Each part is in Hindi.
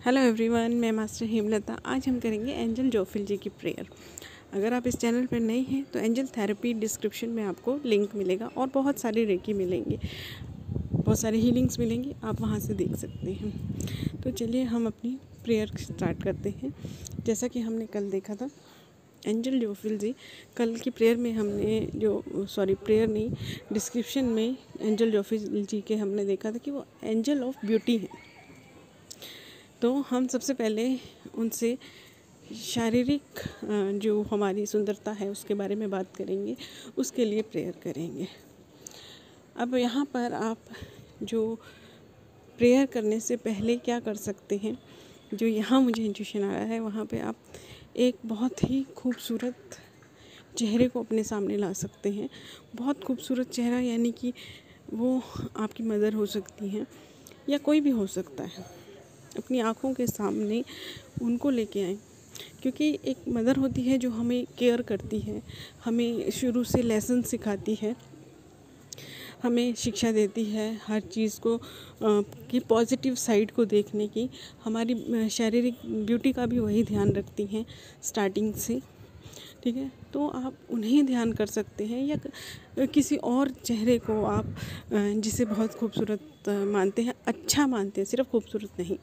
हेलो एवरीवन, मैं मास्टर हेमलता। आज हम करेंगे एंजल जोफिल जी की प्रेयर। अगर आप इस चैनल पर नए हैं तो एंजल थेरेपी डिस्क्रिप्शन में आपको लिंक मिलेगा और बहुत सारे रेकी मिलेंगे, बहुत सारी हीलिंग्स मिलेंगी, आप वहां से देख सकते हैं। तो चलिए हम अपनी प्रेयर स्टार्ट करते हैं। जैसा कि हमने कल देखा था, एंजल जोफिल जी, कल की प्रेयर में हमने प्रेयर नहीं, डिस्क्रिप्शन में एंजल जोफिल जी के हमने देखा था कि वो एंजल ऑफ ब्यूटी हैं। तो हम सबसे पहले उनसे शारीरिक जो हमारी सुंदरता है उसके बारे में बात करेंगे, उसके लिए प्रेयर करेंगे। अब यहाँ पर आप जो प्रेयर करने से पहले क्या कर सकते हैं, जो यहाँ मुझे इंट्यूशन आया है, वहाँ पे आप एक बहुत ही खूबसूरत चेहरे को अपने सामने ला सकते हैं। बहुत खूबसूरत चेहरा, यानी कि वो आपकी मदर हो सकती हैं या कोई भी हो सकता है। अपनी आँखों के सामने उनको लेके आएं, क्योंकि एक मदर होती है जो हमें केयर करती है, हमें शुरू से लेसन सिखाती है, हमें शिक्षा देती है हर चीज़ को की पॉजिटिव साइड को देखने की। हमारी शारीरिक ब्यूटी का भी वही ध्यान रखती हैं स्टार्टिंग से, ठीक है। तो आप उन्हें ध्यान कर सकते हैं या किसी और चेहरे को आप जिसे बहुत खूबसूरत मानते हैं, अच्छा मानते हैं, सिर्फ खूबसूरत नहीं,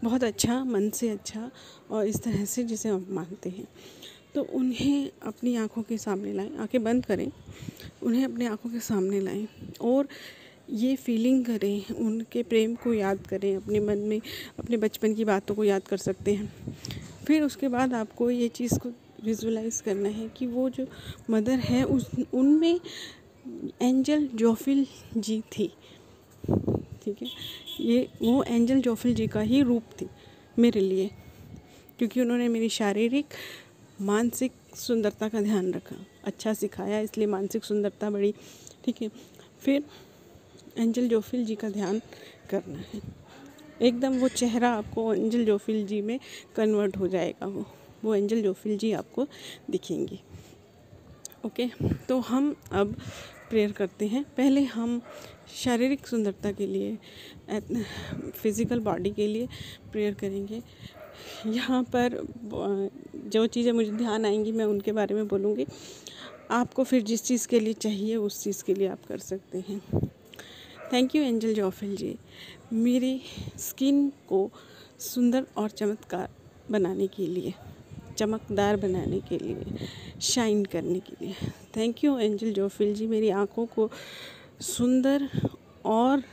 बहुत अच्छा, मन से अच्छा और इस तरह से जिसे आप मानते हैं, तो उन्हें अपनी आँखों के सामने लाएं। आंखें बंद करें, उन्हें अपनी आँखों के सामने लाएं और ये फीलिंग करें, उनके प्रेम को याद करें, अपने मन में अपने बचपन की बातों को याद कर सकते हैं। फिर उसके बाद आपको ये चीज़ को विजुअलाइज़ करना है कि वो जो मदर है उनमें एंजल जोफिल जी थी, ठीक है। ये वो एंजल जोफिल जी का ही रूप थी मेरे लिए, क्योंकि उन्होंने मेरी शारीरिक मानसिक सुंदरता का ध्यान रखा, अच्छा सिखाया, इसलिए मानसिक सुंदरता बढ़ी, ठीक है। फिर एंजल जोफिल जी का ध्यान करना है, एकदम वो चेहरा आपको एंजल जोफिल जी में कन्वर्ट हो जाएगा, वो एंजल जोफिल जी आपको दिखेंगी। ओके, तो हम अब प्रेयर करते हैं। पहले हम शारीरिक सुंदरता के लिए, फिज़िकल बॉडी के लिए प्रेयर करेंगे। यहाँ पर जो चीज़ें मुझे ध्यान आएंगी मैं उनके बारे में बोलूँगी, आपको फिर जिस चीज़ के लिए चाहिए उस चीज़ के लिए आप कर सकते हैं। थैंक यू एंजल जोफिल जी, मेरी स्किन को सुंदर और चमत्कार बनाने के लिए, चमकदार बनाने के लिए, शाइन करने के लिए। थैंक यू एंजल जोफिल जी, मेरी आँखों को सुंदर और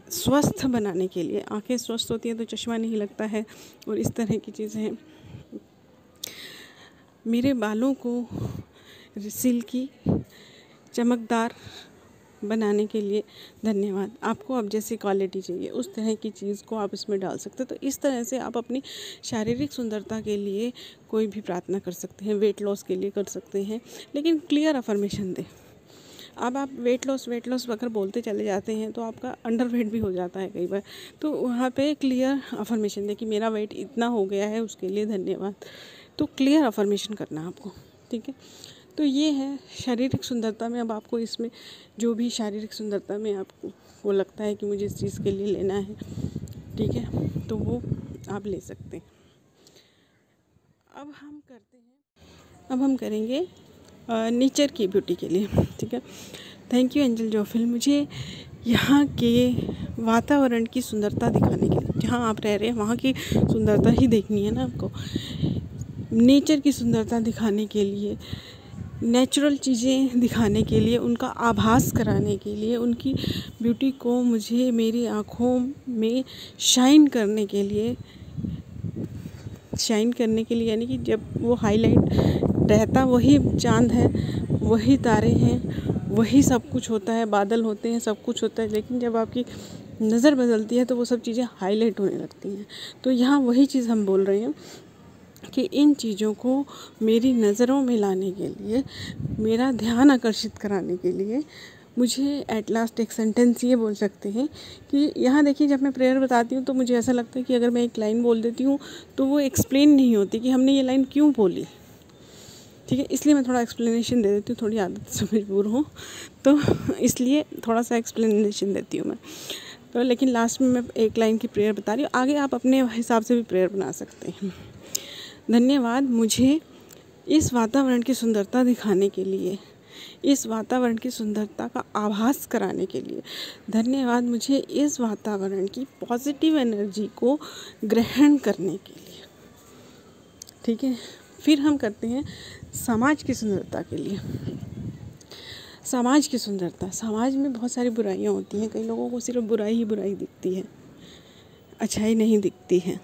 स्वस्थ बनाने के लिए। आँखें स्वस्थ होती हैं तो चश्मा नहीं लगता है और इस तरह की चीज़ें हैं। मेरे बालों को सिल्की चमकदार बनाने के लिए धन्यवाद। आपको अब जैसी क्वालिटी चाहिए उस तरह की चीज़ को आप इसमें डाल सकते हैं। तो इस तरह से आप अपनी शारीरिक सुंदरता के लिए कोई भी प्रार्थना कर सकते हैं, वेट लॉस के लिए कर सकते हैं, लेकिन क्लियर अफर्मेशन दें। अब आप वेट लॉस अगर बोलते चले जाते हैं तो आपका अंडर वेट भी हो जाता है कई बार, तो वहाँ पे क्लियर अफर्मेशन दें कि मेरा वेट इतना हो गया है, उसके लिए धन्यवाद। तो क्लियर अफर्मेशन करना आपको, ठीक है। तो ये है शारीरिक सुंदरता में। अब आपको इसमें जो भी शारीरिक सुंदरता में आपको वो लगता है कि मुझे इस चीज़ के लिए लेना है, ठीक है, तो वो आप ले सकते हैं। अब हम करेंगे नेचर की ब्यूटी के लिए, ठीक है। थैंक यू एंजल जोफिल, मुझे यहाँ के वातावरण की सुंदरता दिखाने के लिए, जहाँ आप रह रहे हैं वहाँ की सुंदरता ही देखनी है ना आपको, नेचर की सुंदरता दिखाने के लिए, नेचुरल चीज़ें दिखाने के लिए, उनका आभास कराने के लिए, उनकी ब्यूटी को मुझे मेरी आँखों में शाइन करने के लिए, यानी कि जब वो हाईलाइट रहता वही चाँद है, वही तारे हैं, वही सब कुछ होता है, बादल होते हैं, सब कुछ होता है, लेकिन जब आपकी नज़र बदलती है तो वो सब चीज़ें हाईलाइट होने लगती हैं। तो यहाँ वही चीज़ हम बोल रहे हैं कि इन चीज़ों को मेरी नज़रों में लाने के लिए, मेरा ध्यान आकर्षित कराने के लिए, मुझे एट लास्ट एक सेंटेंस ये बोल सकते हैं कि यहाँ देखिए, जब मैं प्रेयर बताती हूँ तो मुझे ऐसा लगता है कि अगर मैं एक लाइन बोल देती हूँ तो वो एक्सप्लेन नहीं होती कि हमने ये लाइन क्यों बोली, ठीक है। इसलिए मैं थोड़ा एक्सप्लेनेशन दे देती हूँ, थोड़ी आदत से मजबूर हूँ तो इसलिए थोड़ा सा एक्सप्लेनेशन देती हूँ मैं। तो लेकिन लास्ट में मैं एक लाइन की प्रेयर बता रही हूँ, आगे आप अपने हिसाब से भी प्रेयर बना सकते हैं। धन्यवाद मुझे इस वातावरण की सुंदरता दिखाने के लिए, इस वातावरण की सुंदरता का आभास कराने के लिए। धन्यवाद मुझे इस वातावरण की पॉजिटिव एनर्जी को ग्रहण करने के लिए। ठीक है, फिर हम करते हैं समाज की सुंदरता के लिए। समाज की सुंदरता, समाज में बहुत सारी बुराइयां होती हैं, कई लोगों को सिर्फ बुराई ही बुराई दिखती है, अच्छाई नहीं दिखती है।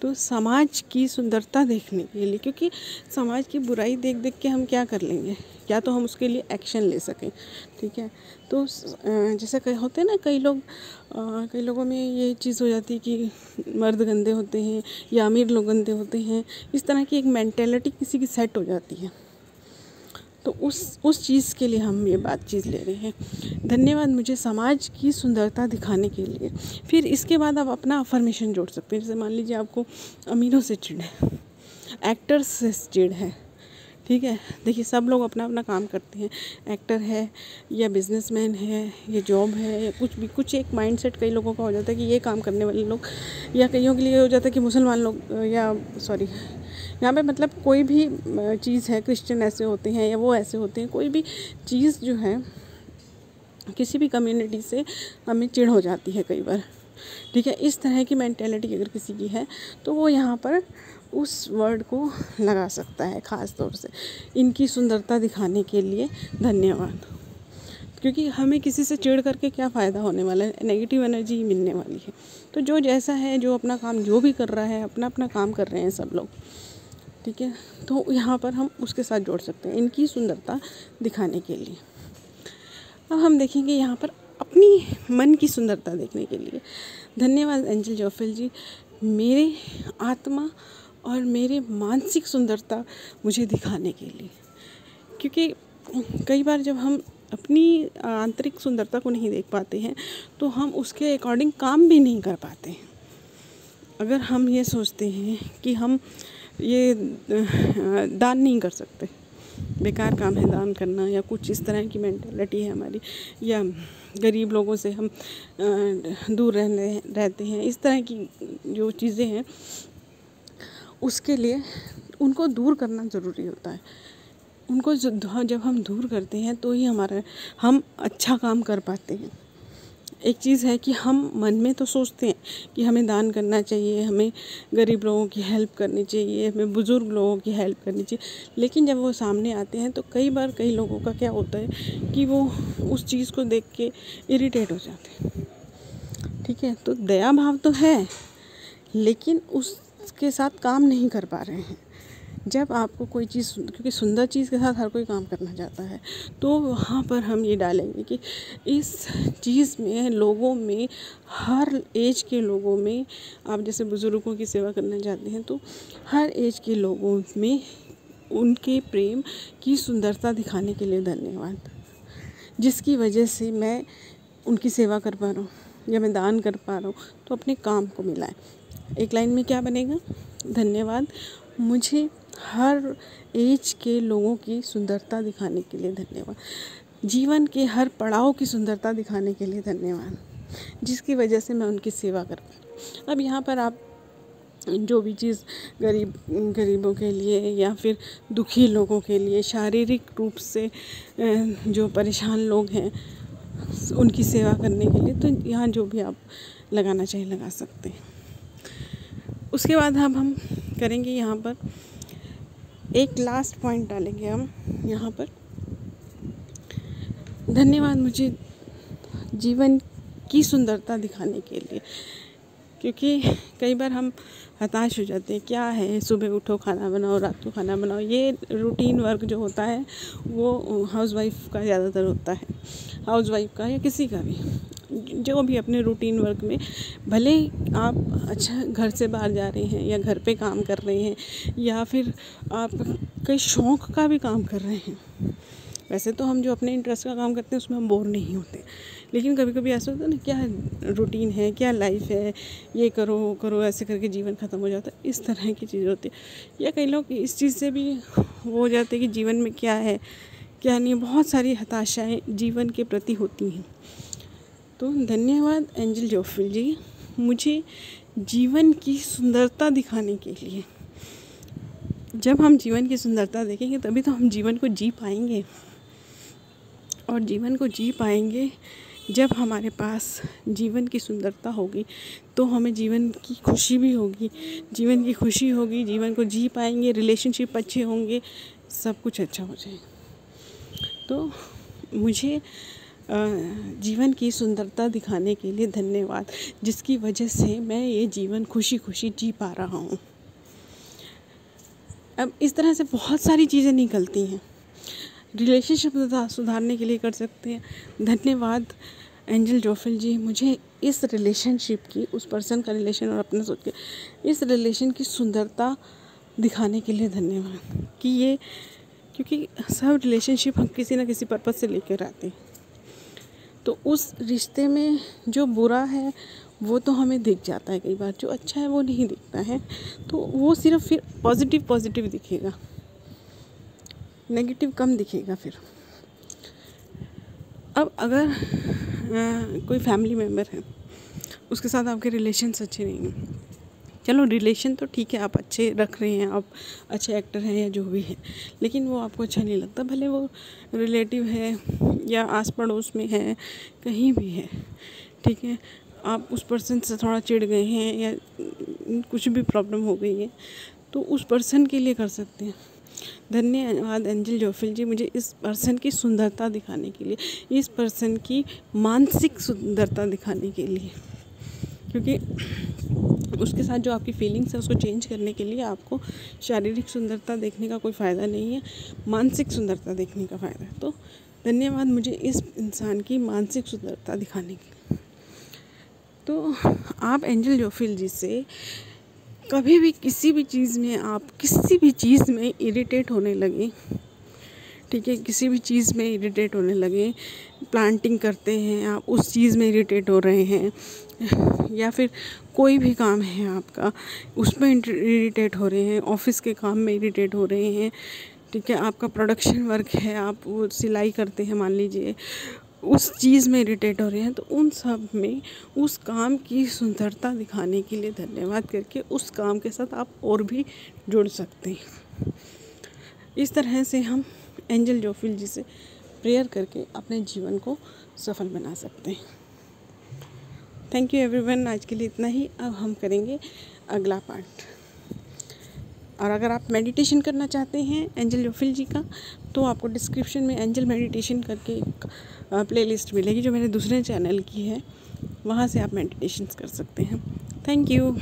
तो समाज की सुंदरता देखने के लिए, क्योंकि समाज की बुराई देख देख के हम क्या कर लेंगे, या तो हम उसके लिए एक्शन ले सकें। ठीक है, तो जैसे कई होते हैं ना, कई लोगों में ये चीज़ हो जाती है कि मर्द गंदे होते हैं या अमीर लोग गंदे होते हैं, इस तरह की एक मेंटेलिटी किसी की सेट हो जाती है। तो उस चीज़ के लिए हम ये चीज़ ले रहे हैं। धन्यवाद मुझे समाज की सुंदरता दिखाने के लिए। फिर इसके बाद आप अपना अफर्मेशन जोड़ सकते हैं। जैसे मान लीजिए आपको अमीरों से चिढ़ है, एक्टर्स से चिढ़ है। ठीक है, देखिए सब लोग अपना अपना काम करते हैं, एक्टर है या बिजनेसमैन है या जॉब है या कुछ भी, कुछ एक माइंडसेट कई लोगों का हो जाता है कि ये काम करने वाले लोग, या कईयों के लिए हो जाता है कि मुसलमान लोग, या सॉरी यहाँ पे मतलब कोई भी चीज़ है, क्रिश्चियन ऐसे होते हैं या वो ऐसे होते हैं, कोई भी चीज़ जो है किसी भी कम्युनिटी से हमें चिढ़ हो जाती है कई बार। ठीक है, इस तरह की मेंटेलिटी अगर किसी की है तो वो यहाँ पर उस वर्ड को लगा सकता है, ख़ास तौर से इनकी सुंदरता दिखाने के लिए धन्यवाद। क्योंकि हमें किसी से चिढ़ करके क्या फ़ायदा होने वाला है, नेगेटिव एनर्जी ही मिलने वाली है। तो जो जैसा है, जो अपना काम जो भी कर रहा है, अपना अपना काम कर रहे हैं सब लोग। ठीक है, तो यहाँ पर हम उसके साथ जोड़ सकते हैं इनकी सुंदरता दिखाने के लिए। अब हम देखेंगे यहाँ पर अपनी मन की सुंदरता देखने के लिए। धन्यवाद एंजल जोफिल जी, मेरे आत्मा और मेरे मानसिक सुंदरता मुझे दिखाने के लिए। क्योंकि कई बार जब हम अपनी आंतरिक सुंदरता को नहीं देख पाते हैं तो हम उसके अकॉर्डिंग काम भी नहीं कर पाते हैं। अगर हम ये सोचते हैं कि हम ये दान नहीं कर सकते, बेकार काम है दान करना, या कुछ इस तरह की मेंटालिटी है हमारी, या गरीब लोगों से हम दूर रहते हैं, इस तरह की जो चीज़ें हैं, उसके लिए उनको दूर करना ज़रूरी होता है। उनको जब हम दूर करते हैं तो ही हम अच्छा काम कर पाते हैं। एक चीज़ है कि हम मन में तो सोचते हैं कि हमें दान करना चाहिए, हमें गरीब लोगों की हेल्प करनी चाहिए, हमें बुज़ुर्ग लोगों की हेल्प करनी चाहिए, लेकिन जब वो सामने आते हैं तो कई बार कई लोगों का क्या होता है कि वो उस चीज़ को देख के इरिटेट हो जाते हैं। ठीक है, तो दया भाव तो है लेकिन उसके साथ काम नहीं कर पा रहे हैं। जब आपको कोई चीज़, क्योंकि सुंदर चीज़ के साथ हर कोई काम करना चाहता है, तो वहाँ पर हम ये डालेंगे कि इस चीज़ में लोगों में, हर एज के लोगों में, आप जैसे बुज़ुर्गों की सेवा करना चाहते हैं तो हर एज के लोगों में उनके प्रेम की सुंदरता दिखाने के लिए धन्यवाद, जिसकी वजह से मैं उनकी सेवा कर पा रहा हूँ या मैं दान कर पा रहा हूँ, तो अपने काम को मिलाएं। एक लाइन में क्या बनेगा? धन्यवाद मुझे हर एज के लोगों की सुंदरता दिखाने के लिए धन्यवाद, जीवन के हर पड़ाव की सुंदरता दिखाने के लिए धन्यवाद, जिसकी वजह से मैं उनकी सेवा कर पाऊँ। अब यहाँ पर आप जो भी चीज़ गरीबों के लिए या फिर दुखी लोगों के लिए, शारीरिक रूप से जो परेशान लोग हैं उनकी सेवा करने के लिए, तो यहाँ जो भी आप लगाना चाहिए लगा सकते हैं। उसके बाद हम करेंगे यहाँ पर एक लास्ट पॉइंट डालेंगे हम यहाँ पर। धन्यवाद मुझे जीवन की सुंदरता दिखाने के लिए, क्योंकि कई बार हम हताश हो जाते हैं। क्या है, सुबह उठो, खाना बनाओ, रात को खाना बनाओ, ये रूटीन वर्क जो होता है वो हाउसवाइफ का ज़्यादातर होता है, हाउसवाइफ का या किसी का भी, जो भी अपने रूटीन वर्क में, भले आप अच्छा घर से बाहर जा रहे हैं या घर पे काम कर रहे हैं या फिर आप कई शौक़ का भी काम कर रहे हैं। वैसे तो हम जो अपने इंटरेस्ट का काम करते हैं उसमें हम बोर नहीं होते, लेकिन कभी कभी ऐसा होता है ना, क्या रूटीन है, क्या लाइफ है, ये करो वो करो, ऐसे करके जीवन ख़त्म हो जाता है, इस तरह की चीज़ होती है। या कई लोग इस चीज़ से भी वो हो जाते हैं कि जीवन में क्या है क्या नहीं, बहुत सारी हताशाएँ जीवन के प्रति होती हैं। तो धन्यवाद एंजल जोफिल जी, मुझे जीवन की सुंदरता दिखाने के लिए। जब हम जीवन की सुंदरता देखेंगे तभी तो हम जीवन को जी पाएंगे, और जीवन को जी पाएंगे जब हमारे पास जीवन की सुंदरता होगी तो हमें जीवन की खुशी भी होगी। जीवन की खुशी होगी, जीवन को जी पाएंगे, रिलेशनशिप अच्छे होंगे, सब कुछ अच्छा हो जाएगा। तो मुझे जीवन की सुंदरता दिखाने के लिए धन्यवाद, जिसकी वजह से मैं ये जीवन खुशी खुशी जी पा रहा हूँ। अब इस तरह से बहुत सारी चीज़ें निकलती हैं, रिलेशनशिप सुधारने के लिए कर सकते हैं। धन्यवाद एंजल जोफिल जी, मुझे इस रिलेशनशिप की, उस पर्सन का रिलेशन और अपना सोच के इस रिलेशन की सुंदरता दिखाने के लिए धन्यवाद। कि ये, क्योंकि सब रिलेशनशिप हम किसी ना किसी पर्पस से लेकर आते हैं, तो उस रिश्ते में जो बुरा है वो तो हमें दिख जाता है कई बार, जो अच्छा है वो नहीं दिखता है, तो वो सिर्फ फिर पॉजिटिव दिखेगा, नेगेटिव कम दिखेगा फिर। अब अगर कोई फैमिली मेम्बर है, उसके साथ आपके रिलेशन्स अच्छे नहीं हैं, चलो रिलेशन तो ठीक है, आप अच्छे रख रहे हैं, आप अच्छे एक्टर हैं या जो भी है, लेकिन वो आपको अच्छा नहीं लगता, भले वो रिलेटिव है या आस पड़ोस में है, कहीं भी है, ठीक है, आप उस पर्सन से थोड़ा चिढ़ गए हैं या कुछ भी प्रॉब्लम हो गई है, तो उस पर्सन के लिए कर सकते हैं। धन्यवाद एंजल जोफिल जी, मुझे इस पर्सन की सुंदरता दिखाने के लिए, इस पर्सन की मानसिक सुंदरता दिखाने के लिए, क्योंकि उसके साथ जो आपकी फीलिंग्स है उसको चेंज करने के लिए आपको शारीरिक सुंदरता देखने का कोई फ़ायदा नहीं है, मानसिक सुंदरता देखने का फ़ायदा है। तो धन्यवाद मुझे इस इंसान की मानसिक सुंदरता दिखाने के लिए। तो आप एंजल जोफिल जी से कभी भी किसी भी चीज़ में, आप किसी भी चीज़ में इरिटेट होने लगे, ठीक है, किसी भी चीज़ में इरिटेट होने लगे, प्लांटिंग करते हैं आप, उस चीज़ में इरिटेट हो रहे हैं, या फिर कोई भी काम है आपका उसमें इरिटेट हो रहे हैं, ऑफिस के काम में इरिटेट हो रहे हैं, ठीक है, आपका प्रोडक्शन वर्क है, आप वो सिलाई करते हैं मान लीजिए, उस चीज़ में इरिटेट हो रहे हैं, तो उन सब में उस काम की सुंदरता दिखाने के लिए धन्यवाद करके उस काम के साथ आप और भी जुड़ सकते हैं। इस तरह से हम एंजल जोफिल जी से प्रेयर करके अपने जीवन को सफल बना सकते हैं। थैंक यू एवरीवन, आज के लिए इतना ही। अब हम करेंगे अगला पार्ट। और अगर आप मेडिटेशन करना चाहते हैं एंजल जोफिल जी का, तो आपको डिस्क्रिप्शन में एंजल मेडिटेशन करके एक प्लेलिस्ट मिलेगी जो मेरे दूसरे चैनल की है, वहाँ से आप मेडिटेशंस कर सकते हैं। Thank you.